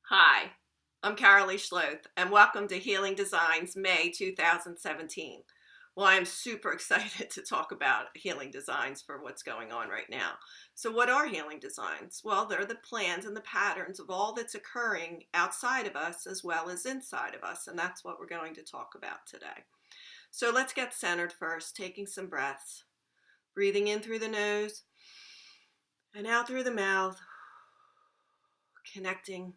Hi, I'm Carolee Schloth, and welcome to Healing Designs May 2017. Well, I'm super excited to talk about healing designs for what's going on right now. So, what are healing designs? Well, they're the plans and the patterns of all that's occurring outside of us as well as inside of us, and that's what we're going to talk about today. So, let's get centered first, taking some breaths, breathing in through the nose and out through the mouth, connecting,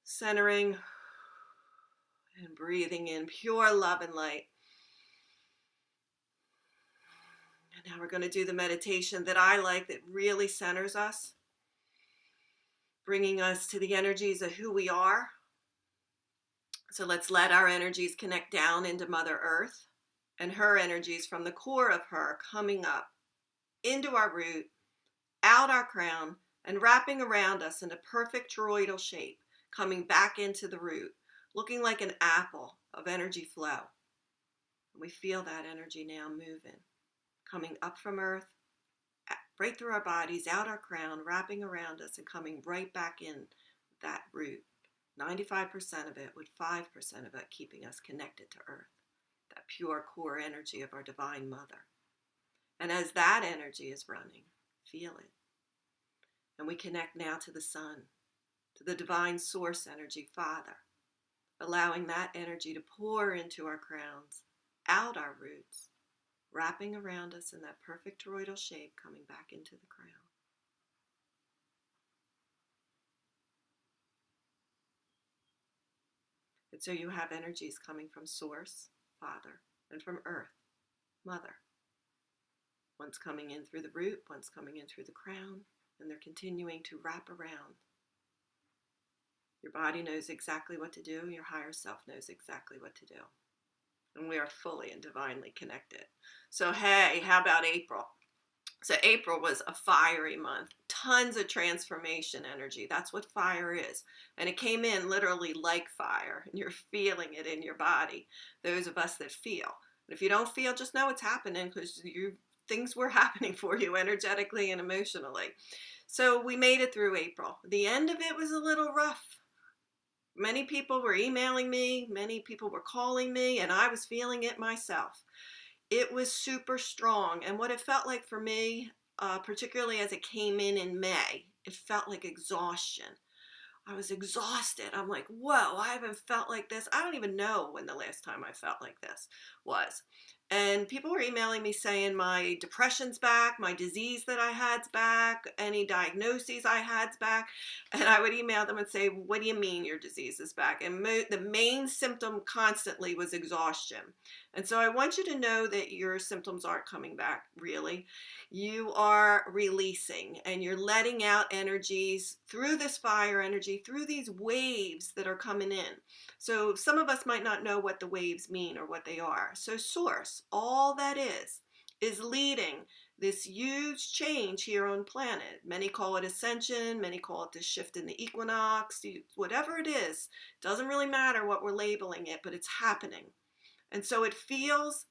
centering, and breathing in pure love and light. And now we're going to do the meditation that I like that really centers us, bringing us to the energies of who we are. So let's let our energies connect down into Mother Earth and her energies from the core of her coming up into our root, out our crown, and wrapping around us in a perfect toroidal shape, coming back into the root, looking like an apple of energy flow. And we feel that energy now moving, coming up from Earth, right through our bodies, out our crown, wrapping around us and coming right back in that root. 95% of it with 5% of it keeping us connected to Earth, that pure core energy of our Divine Mother. And as that energy is running, feel it. And we connect now to the Sun, to the Divine Source energy, Father, allowing that energy to pour into our crowns, out our roots, wrapping around us in that perfect toroidal shape, coming back into the crown. And so you have energies coming from Source, Father, and from Earth, Mother. One's coming in through the root, one's coming in through the crown, and they're continuing to wrap around. Your body knows exactly what to do, your higher self knows exactly what to do. And we are fully and divinely connected. So hey, how about April? So April was a fiery month, tons of transformation energy. That's what fire is. And it came in literally like fire, and you're feeling it in your body, those of us that feel. And if you don't feel, just know it's happening because things were happening for you energetically and emotionally. So we made it through April. The end of it was a little rough. Many people were emailing me, many people were calling me, and I was feeling it myself. It was super strong. And what it felt like for me, particularly as it came in May, it felt like exhaustion. I was exhausted. I'm like, whoa, I haven't felt like this. I don't even know when the last time I felt like this was. And people were emailing me saying my depression's back, my disease that I had's back, any diagnoses I had's back. And I would email them and say, what do you mean your disease is back? And the main symptom constantly was exhaustion. And so I want you to know that your symptoms aren't coming back, really. You are releasing and you're letting out energies through this fire energy, through these waves that are coming in. So some of us might not know what the waves mean or what they are. So Source, all that is leading this huge change here on planet. Many call it ascension, many call it the shift in the equinox, whatever it is, doesn't really matter what we're labeling it, but it's happening. And so it feels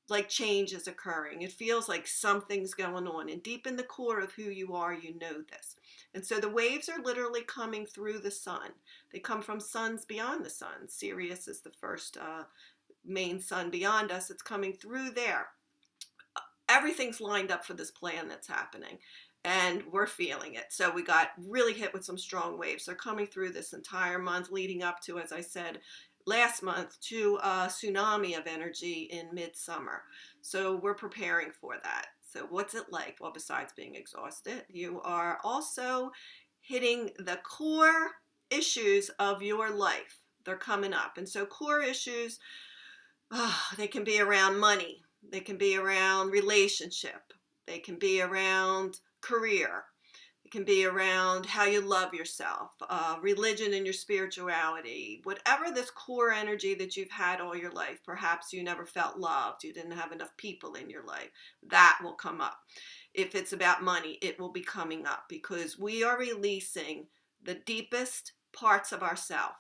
like change is occurring. It feels like something's going on. And deep in the core of who you are, you know this. And so the waves are literally coming through the sun. They come from suns beyond the sun. Sirius is the first main sun beyond us. It's coming through there. Everything's lined up for this plan that's happening. And we're feeling it. So we got really hit with some strong waves. They're coming through this entire month leading up to, as I said, last month to a tsunami of energy in midsummer. So we're preparing for that. So what's it like? Well, besides being exhausted, you are also hitting the core issues of your life. They're coming up. And so core issues, they can be around money. They can be around relationship. They can be around career. It can be around how you love yourself, religion and your spirituality, whatever this core energy that you've had all your life. Perhaps you never felt loved, you didn't have enough people in your life. That will come up. If it's about money, it will be coming up because we are releasing the deepest parts of ourself.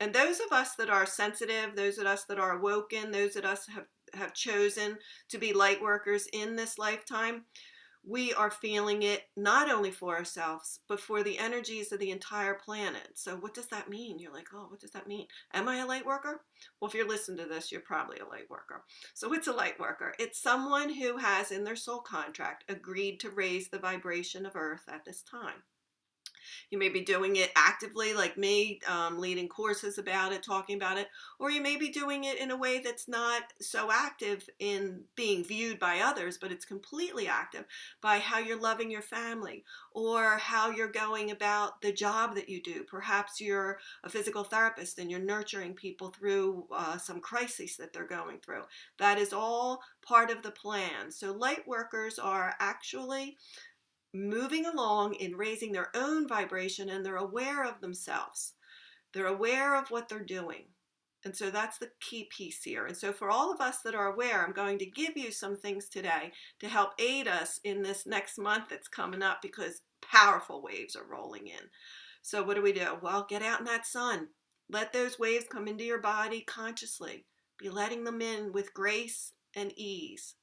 And those of us that are sensitive, those of us that are awoken, those of us have chosen to be light workers in this lifetime, we are feeling it not only for ourselves, but for the energies of the entire planet. So what does that mean? You're like, oh, what does that mean? Am I a light worker? Well, if you're listening to this, you're probably a light worker. So what's a light worker? It's someone who has in their soul contract agreed to raise the vibration of Earth at this time. You may be doing it actively, like me, leading courses about it, talking about it, or you may be doing it in a way that's not so active in being viewed by others, but it's completely active by how you're loving your family or how you're going about the job that you do. Perhaps you're a physical therapist and you're nurturing people through some crises that they're going through. That is all part of the plan. So light workers are actually moving along in raising their own vibration, and they're aware of themselves. They're aware of what they're doing. And so that's the key piece here. And so for all of us that are aware, I'm going to give you some things today to help aid us in this next month that's coming up, because powerful waves are rolling in. So what do? Well, get out in that sun. Let those waves come into your body consciously. Be letting them in with grace and ease.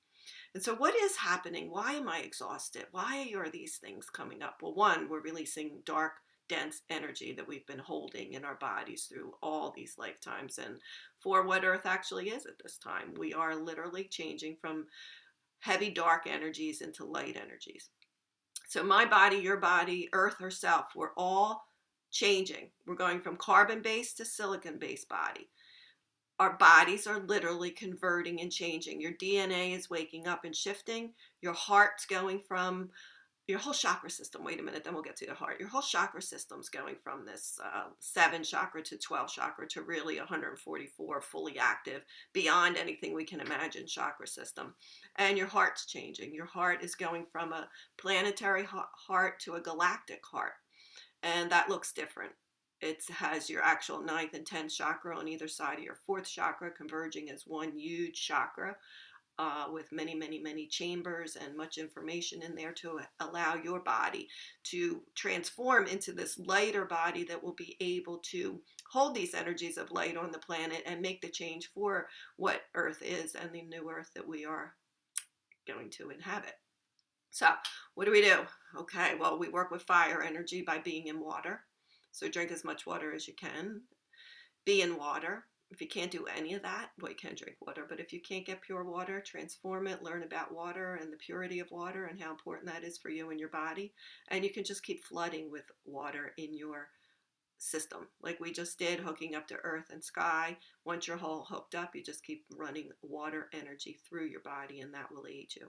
And so what is happening? Why am I exhausted? Why are these things coming up? Well, one, we're releasing dark, dense energy that we've been holding in our bodies through all these lifetimes. And for what Earth actually is at this time, we are literally changing from heavy, dark energies into light energies. So my body, your body, Earth herself, we're all changing. We're going from carbon-based to silicon-based body. Our bodies are literally converting and changing. Your DNA is waking up and shifting. Your heart's going from your whole chakra system. Wait a minute, then we'll get to the heart. Your whole chakra system's going from this 7 chakra to 12 chakra to really 144 fully active, beyond anything we can imagine chakra system. And your heart's changing. Your heart is going from a planetary heart to a galactic heart. And that looks different. It has your actual 9th and 10th chakra on either side of your 4th chakra converging as one huge chakra with many, many, many chambers and much information in there to allow your body to transform into this lighter body that will be able to hold these energies of light on the planet and make the change for what Earth is and the new Earth that we are going to inhabit. So what do? Okay, well, we work with fire energy by being in water. So drink as much water as you can. Be in water. If you can't do any of that, well, you can drink water. But if you can't get pure water, transform it, learn about water and the purity of water and how important that is for you and your body. And you can just keep flooding with water in your system, like we just did, hooking up to earth and sky. Once you're all hooked up, you just keep running water energy through your body, and that will aid you.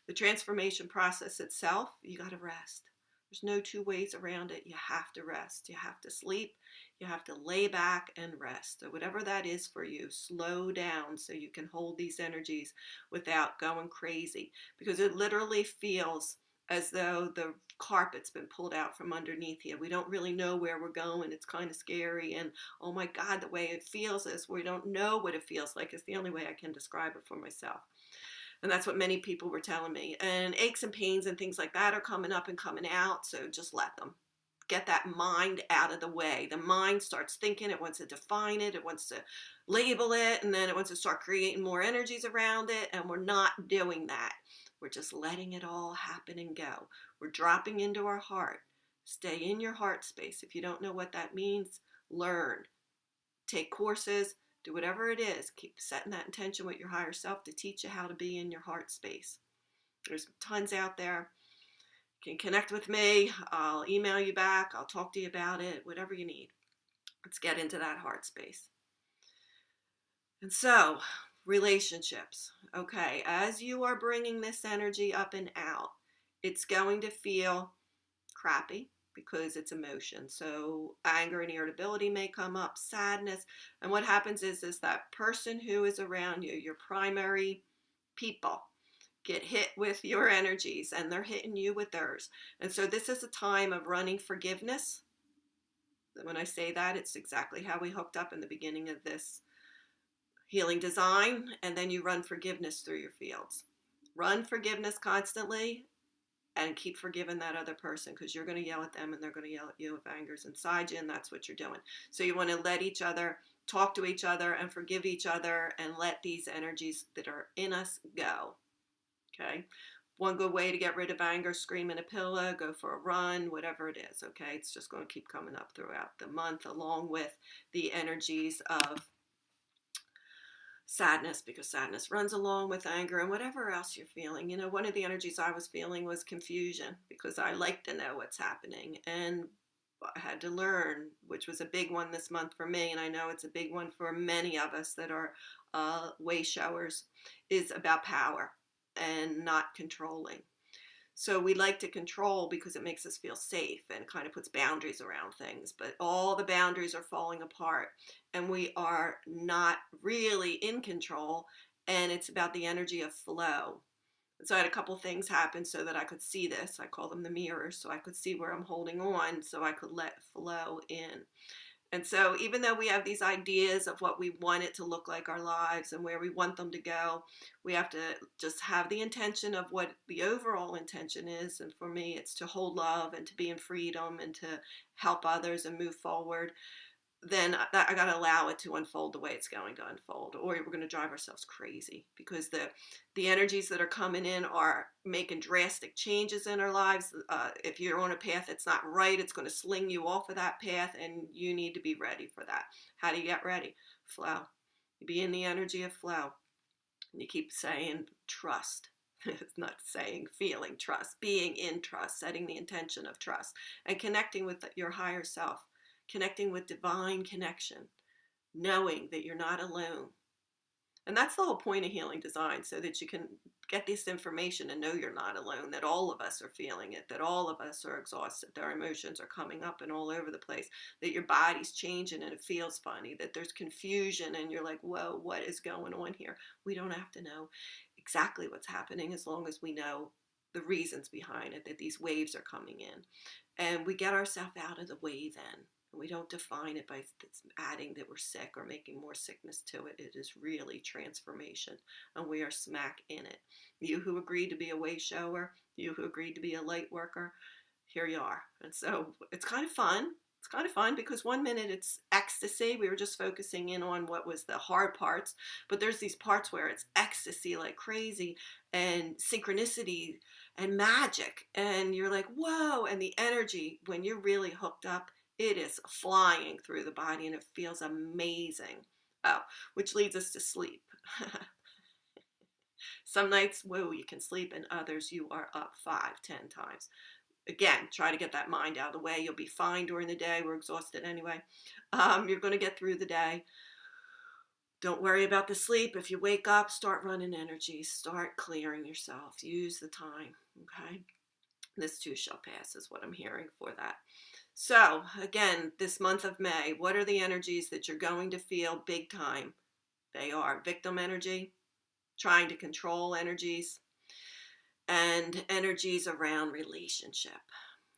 The transformation process itself, you got to rest. There's no two ways around it. You have to rest. You have to sleep. You have to lay back and rest. So whatever that is for you, slow down so you can hold these energies without going crazy, because it literally feels as though the carpet's been pulled out from underneath you. We don't really know where we're going. It's kind of scary. And oh my God, the way it feels is we don't know what it feels like. It's the only way I can describe it for myself. And that's what many people were telling me. And aches and pains and things like that are coming up and coming out. So just let them. Get that mind out of the way. The mind starts thinking. It wants to define it. It wants to label it. And then it wants to start creating more energies around it. And we're not doing that. We're just letting it all happen and go. We're dropping into our heart. Stay in your heart space. If you don't know what that means, learn. Take courses. Do whatever it is. Keep setting that intention with your higher self to teach you how to be in your heart space. There's tons out there. You can connect with me. I'll email you back. I'll talk to you about it. Whatever you need. Let's get into that heart space. And so, relationships. Okay, as you are bringing this energy up and out, it's going to feel crappy, because it's emotion. So anger and irritability may come up, sadness. And what happens is that person who is around you, your primary people, get hit with your energies and they're hitting you with theirs. And so this is a time of running forgiveness. When I say that, it's exactly how we hooked up in the beginning of this healing design. And then you run forgiveness through your fields. Run forgiveness constantly. And keep forgiving that other person, because you're going to yell at them and they're going to yell at you if anger's inside you, and that's what you're doing. So you want to let each other talk to each other and forgive each other and let these energies that are in us go. Okay? one good way to get rid of anger, scream in a pillow, go for a run, whatever it is, okay? It's just going to keep coming up throughout the month, along with the energies of sadness, because sadness runs along with anger and whatever else you're feeling. You know, one of the energies I was feeling was confusion, because I like to know what's happening. And I had to learn, which was a big one this month for me, and I know it's a big one for many of us that are way showers, is about power and not controlling. So we like to control because it makes us feel safe and kind of puts boundaries around things, but all the boundaries are falling apart and we are not really in control, and it's about the energy of flow. So I had a couple things happen so that I could see this. I call them the mirrors, so I could see where I'm holding on, so I could let flow in. And so even though we have these ideas of what we want it to look like, our lives, and where we want them to go, we have to just have the intention of what the overall intention is. And for me, it's to hold love and to be in freedom and to help others and move forward. Then I got to allow it to unfold the way it's going to unfold, or we're going to drive ourselves crazy, because the energies that are coming in are making drastic changes in our lives. If you're on a path that's not right, it's going to sling you off of that path, and you need to be ready for that. How do you get ready? Flow. You be in the energy of flow, and you keep saying trust. It's not saying feeling trust, being in trust, setting the intention of trust, and connecting with your higher self. Connecting with divine connection, knowing that you're not alone. And that's the whole point of healing design, so that you can get this information and know you're not alone, that all of us are feeling it, that all of us are exhausted, that our emotions are coming up and all over the place, that your body's changing and it feels funny, that there's confusion and you're like, whoa, what is going on here? We don't have to know exactly what's happening, as long as we know the reasons behind it, that these waves are coming in. And we get ourselves out of the way then. We don't define it by adding that we're sick or making more sickness to it. It is really transformation, and we are smack in it. You who agreed to be a way shower, you who agreed to be a light worker, here you are. And so it's kind of fun. It's kind of fun because 1 minute it's ecstasy. We were just focusing in on what was the hard parts, but there's these parts where it's ecstasy like crazy, and synchronicity and magic. And you're like, whoa. And the energy, when you're really hooked up, it is flying through the body and it feels amazing. Oh, which leads us to sleep. Some nights, whoa, you can sleep, and others you are up 5, 10 times. Again, try to get that mind out of the way. You'll be fine during the day. We're exhausted anyway. You're going to get through the day. Don't worry about the sleep. If you wake up, start running energy. Start clearing yourself. Use the time, okay? This too shall pass is what I'm hearing for that. So again, this month of May, what are the energies that you're going to feel big time? They are victim energy, trying to control energies, and energies around relationship.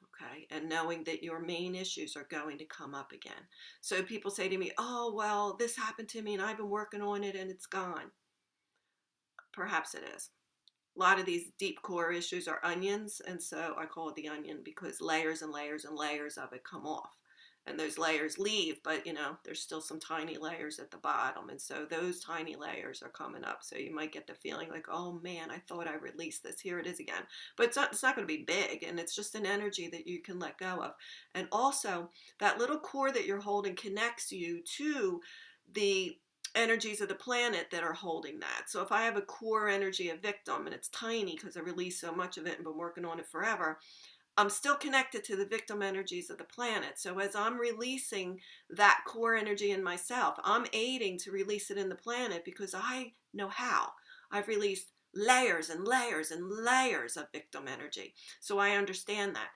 Okay, and knowing that your main issues are going to come up again. So people say to me, oh, well, this happened to me and I've been working on it and it's gone. Perhaps it is. A lot of these deep core issues are onions, and so I call it the onion because layers and layers and layers of it come off. And those layers leave, but you know, there's still some tiny layers at the bottom, and so those tiny layers are coming up. So you might get the feeling like, oh man, I thought I released this. Here it is again. But it's not going to be big, and it's just an energy that you can let go of. And also, that little core that you're holding connects you to the energies of the planet that are holding that. So if I have a core energy of victim and it's tiny because I released so much of it and been working on it forever, I'm still connected to the victim energies of the planet. So as I'm releasing that core energy in myself, I'm aiding to release it in the planet because I know how. I've released layers and layers and layers of victim energy. So I understand that.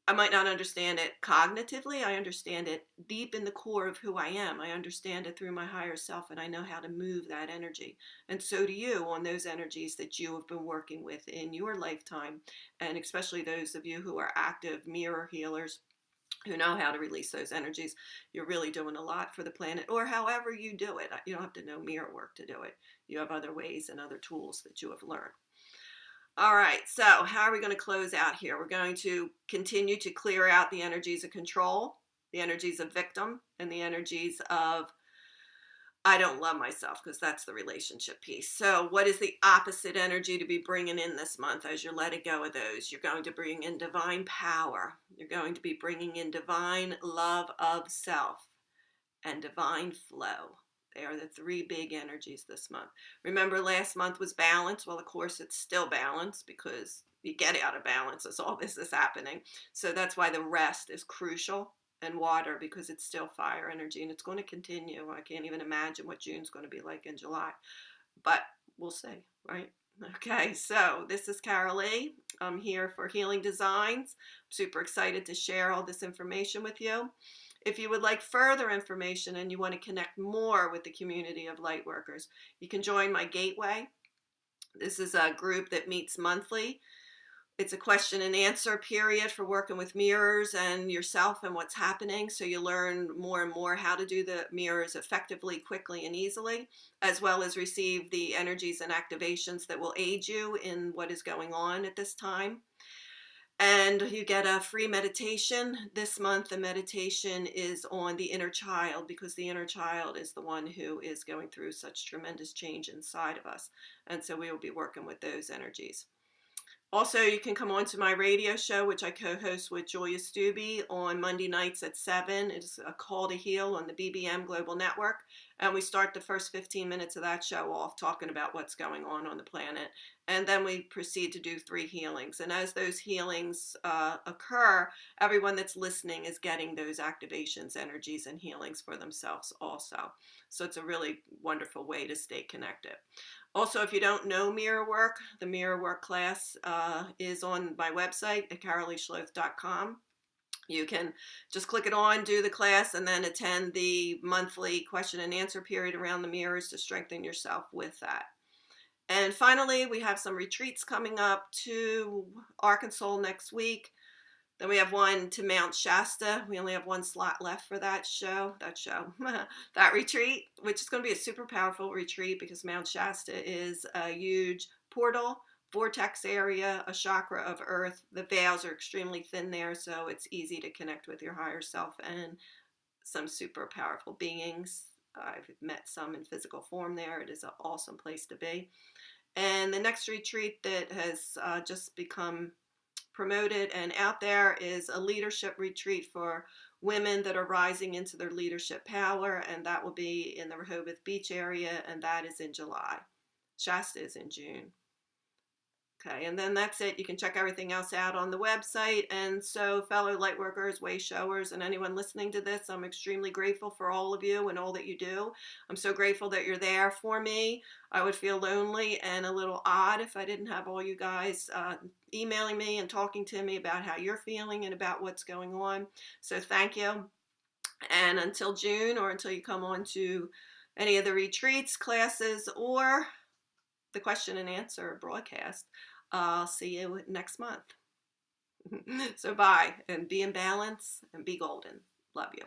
I might not understand it cognitively. I understand it deep in the core of who I am. I understand it through my higher self, and I know how to move that energy. And so do you on those energies that you have been working with in your lifetime, and especially those of you who are active mirror healers who know how to release those energies. You're really doing a lot for the planet, or however you do it. You don't have to know mirror work to do it. You have other ways and other tools that you have learned. All right, so how are we going to close out here? We're going to continue to clear out the energies of control, the energies of victim, and the energies of I don't love myself, because that's the relationship piece. So what is the opposite energy to be bringing in this month as you're letting go of those? You're going to bring in divine power. You're going to be bringing in divine love of self and divine flow. They are the three big energies this month. Remember, last month was balance. Well, of course, it's still balance, because you get out of balance as all this is happening. So that's why the rest is crucial. And water, because it's still fire energy, and it's going to continue. I can't even imagine what June's going to be like in July, but we'll see, right? Okay, so this is Carol Lee. I'm here for Healing Designs. I'm super excited to share all this information with you. If you would like further information and you want to connect more with the community of light workers, you can join my Gateway. This is a group that meets monthly. It's a question and answer period for working with mirrors and yourself and what's happening. So you learn more and more how to do the mirrors effectively, quickly, and easily, as well as receive the energies and activations that will aid you in what is going on at this time. And you get a free meditation. This month, the meditation is on the inner child, because the inner child is the one who is going through such tremendous change inside of us. And so we will be working with those energies. Also, you can come on to my radio show, which I co-host with Julia Stubbe on Monday nights at 7. It's a Call to Heal on the BBM Global Network. And we start the first 15 minutes of that show off talking about what's going on the planet. And then we proceed to do 3 healings. And as those healings occur, everyone that's listening is getting those activations, energies, and healings for themselves also. So it's a really wonderful way to stay connected. Also, if you don't know mirror work, the mirror work class is on my website at caroleeschloth.com. You can just click it on, do the class, and then attend the monthly question and answer period around the mirrors to strengthen yourself with that. And finally, we have some retreats coming up to Arkansas next week. Then we have one to Mount Shasta. We only have 1 slot left for that that retreat, which is going to be a super powerful retreat, because Mount Shasta is a huge portal, vortex area, a chakra of earth. The veils are extremely thin there, so it's easy to connect with your higher self and some super powerful beings. I've met some in physical form there. It is an awesome place to be. And the next retreat that has just become promoted and out there is a leadership retreat for women that are rising into their leadership power, and that will be in the Rehoboth Beach area, and that is in July. Shasta is in June. Okay, and then that's it. You can check everything else out on the website. And so, fellow lightworkers, way showers, and anyone listening to this, I'm extremely grateful for all of you and all that you do. I'm so grateful that you're there for me. I would feel lonely and a little odd if I didn't have all you guys emailing me and talking to me about how you're feeling and about what's going on. So thank you. And until June, or until you come on to any of the retreats, classes, or the question and answer broadcast, I'll see you next month. So bye, and be in balance and be golden. Love you.